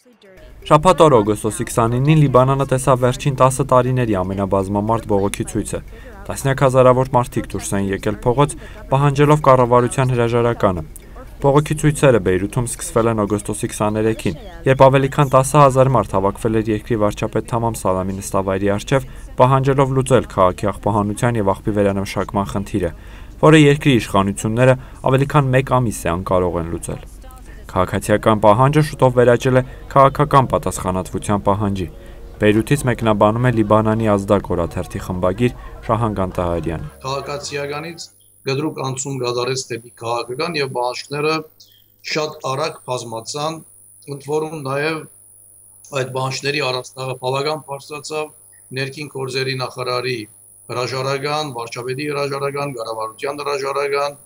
Շաբաթ օրը օգոստոսի 29-ին Լիբանանը տեսավ վերջին 10 տարիների ամենաբազմամարդ բողոքի ցույցը։ Տասնյակ հազարավոր մարդիկ դուրս են եկել փողոց, պահանջելով կառավարության հրաժարականը։ Բողոքի ցույցերը Բեյրութում սկսվել են օգոստոսի 23-ին, երբ ավելի քան 10,000 մարդ հավաքվել էր երկրի վարչապետ Թամամ Սալամի նստավայրի առջև, պահանջելով լուծել քաղաքի աղբահանության եւ աղբի վերանմշակման խնդիրը, որը երկրի իշխանությունները ավելի քան 1 ամիս է անկարող են լուծել։ Քաղաքացիական պահանջը շուտով վերաճել է քաղաքական պատասխանատվության պահանջի։ Բեյրութից մեկնաբանում է Լիբանանի ազդակ օրաթերթի խմբագիր Շահան Կանտահարյանը։ Քաղաքացիականից գդրուկ անցում կատարեց դեպի քաղաքական եւ բանջները շատ արագ բազմացան, ընդ որում նաեւ այդ բանջների առանցքը բավական բարձրացավ ներքին գործերի նախարարի հրաժարական, վարչապետի հրաժարական, կառավարության հրաժարական,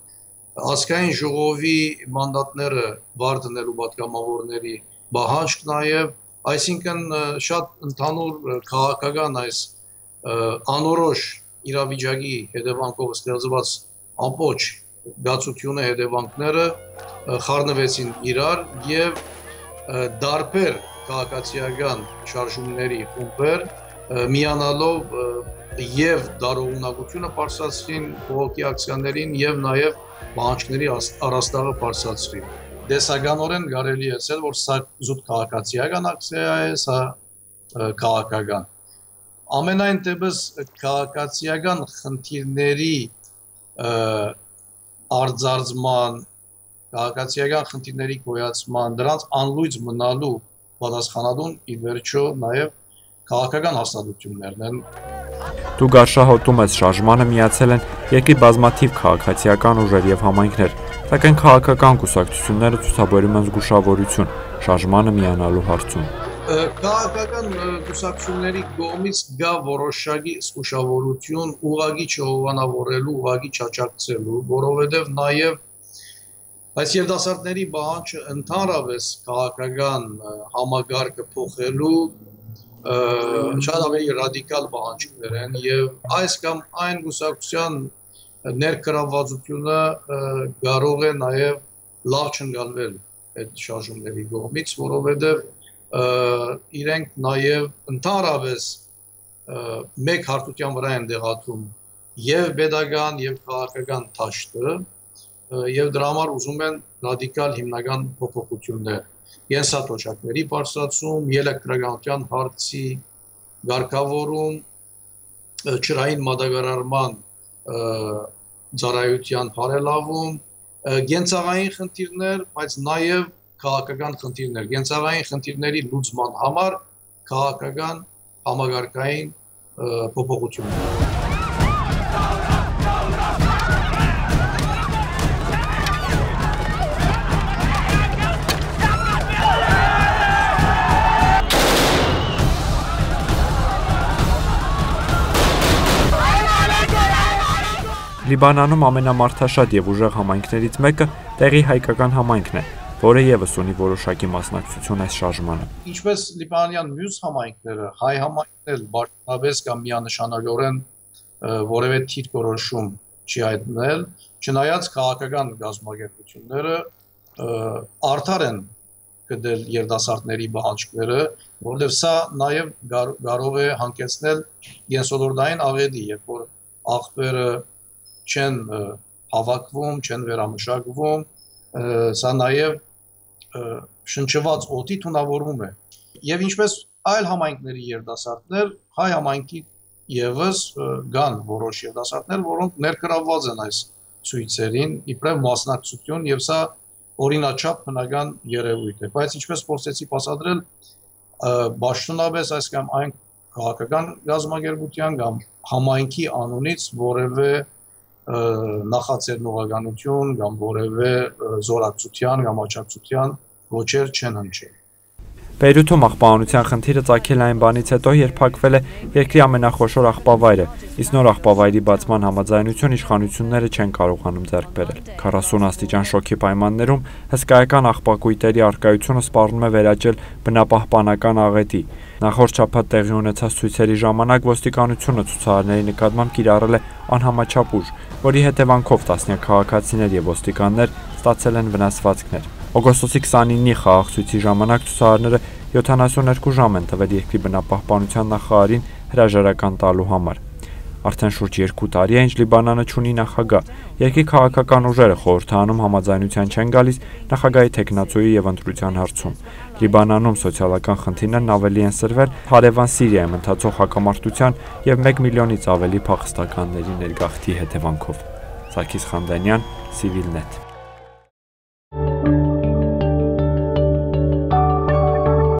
ազգային ժողովի մանդատները վարդնելու պատգամավորների բահանջք նաեւ, այսինքն շատ ընդհանուր քաղաքական այս անորոշ իրավիճակի հետևանքով ստեղծված ամբողջ գացությունը հետևանքները խառնվեցին իրար եւ դարբեր քաղաքացիական շարժումների խումբեր միանալով եւ դարողունակությունը բարձրացրին բողոքի ակցիաներին եւ նաեւ բանջների առաստաղը բարձրացրին։ Դեսականորեն կարելի է ասել, որ սա զուտ քաղաքացիական ակցիա է, սա քաղաքական։ Ամենայն դեպս քաղաքացիական խնդիրների արձարծման, քաղաքացիական խնդիրների գոյացման, դրանց անլույծ մնալու պատասխանատուն ի վերջո նաև քաղաքական հաստատություններն են։ Դու գարշահոտում ես շարժմանը միացել են երկրի բազմաթիվ քաղաքացիական ուժեր եւ համայնքներ, սակայն քաղաքական կուսակցությունները ցուցաբերում են զգուշավորություն շարժմանը միանալու հարցում։ Քաղաքական կուսակցությունների կողմից կա որոշակի զգուշավորություն ուղղակի չհովանավորելու, ուղղակի չաճակցելու, որովհետև նաև այս երիտասարդների բանջը ընդհանրապես քաղաքական համագարկը փոխելու շատ ավելի ռադիկալ բանջներ են եւ այս կամ այն կուսակցության ներգրավվածությունը կարող է նաև լավ չընկալվել այդ շարժումների կողմից, որովհետև իրենք նաև ընդհանրապես մեկ հարթության վրա են դեղացում եւ pedagogan եւ քաղաքական դաշտը եւ դրա համար ուզում են ռադիկալ հիմնական փոփոխություններ, ենսատոչակների բարձրացում, էլեկտրականության հարցի ղեկավարում, ճրային մատակարարման ծառայության բարելավում, գենցաղային խնդիրներ, բայց նաև քաղաքական խնդիրներ, գենցաղային խնդիրների լուծման համար քաղաքական համագարկային փոփոխություններ։ Լիբանանում ամենամարդաշատ եւ ուժեղ համայնքներից մեկը տեղի հայկական համայնքն է, որը եւս ունի որոշակի մասնակցություն այս շարժմանը։ Ինչպես լիբանանյան մյուս համայնքները, հայ համայնքն էլ բարձրապես կամ միանշանալորեն որևէ դիրքորոշում չի հայտնել, չնայած քաղաքական գազམ་ագերտությունները արդար են գտել երիտասարդների բանջները, որովհետև սա նաև կարող է հանգեցնել յենսոլորտային աղետի, երբ որ աղբերը չեն հավաքվում, չեն վերամշակվում, սա նաև շնչված օդի թունավորում է։ Եվ ինչպես այլ համայնքների երիտասարդներ, հայ համայնքի եւս կան որոշ երիտասարդներ, որոնք ներգրավված են այս ցույցերին, իբրև մասնակցություն, եւ սա օրինաչափ բնական երևույթ է։ Բայց ինչպես փորձեցի բացատրել, բաշտոնապես այս կամ այն քաղաքական գազམ་ագերտության կամ համայնքի անունից որևէ նախաձեռնողականություն կամ որևէ զորակցության կամ աջակցության ոչեր չեն հնչել։ Բեյրութում աղբահանության խնդիրը ծագել է այն բանից հետո, երբ փակվել է երկրի ամենախոշոր աղբավայրը, իսկ նոր աղբավայրի բացման համաձայնություն իշխանությունները չեն կարողանում ձեռք բերել։ 40 աստիճան շոգի պայմաններում հսկայական աղբակույտերի առկայությունը սպառնում է վերաճել բնապահպանական աղետի։ Նախորդ շաբաթ տեղի ունեցած ցույցերի ժամանակ ոստիկանությունը ցուցարարների նկատմամբ կիրառել է անհամաչափ ուժ, որի հետևանքով տասնյակ քաղաքացիներ եւ ոստիկաններ ստացել են վնասվածքներ։ Օգոստոսի 29-ի խաղաղ ցույցի ժամանակ ցուցարարները 72 ժամ են տվել երկրի բնապահպանության նախարարին հրաժարական տալու համար։ Արդեն շուրջ 2 տարի է, ինչ Լիբանանը չունի նախագահ։ Երկրի քաղաքական ուժերը խորհրդանում համաձայնության չեն գալիս նախագահի թեկնածուի եւ ընտրության հարցում։ Լիբանանում սոցիալական խնդիրներն ավելի են սրվել հարևան Սիրիայում ընթացող հակամարտության եւ 1 միլիոնից ավելի փախստականների ներգաղթի հետևանքով։ Սարգիս Խանդանյան, Civilnet։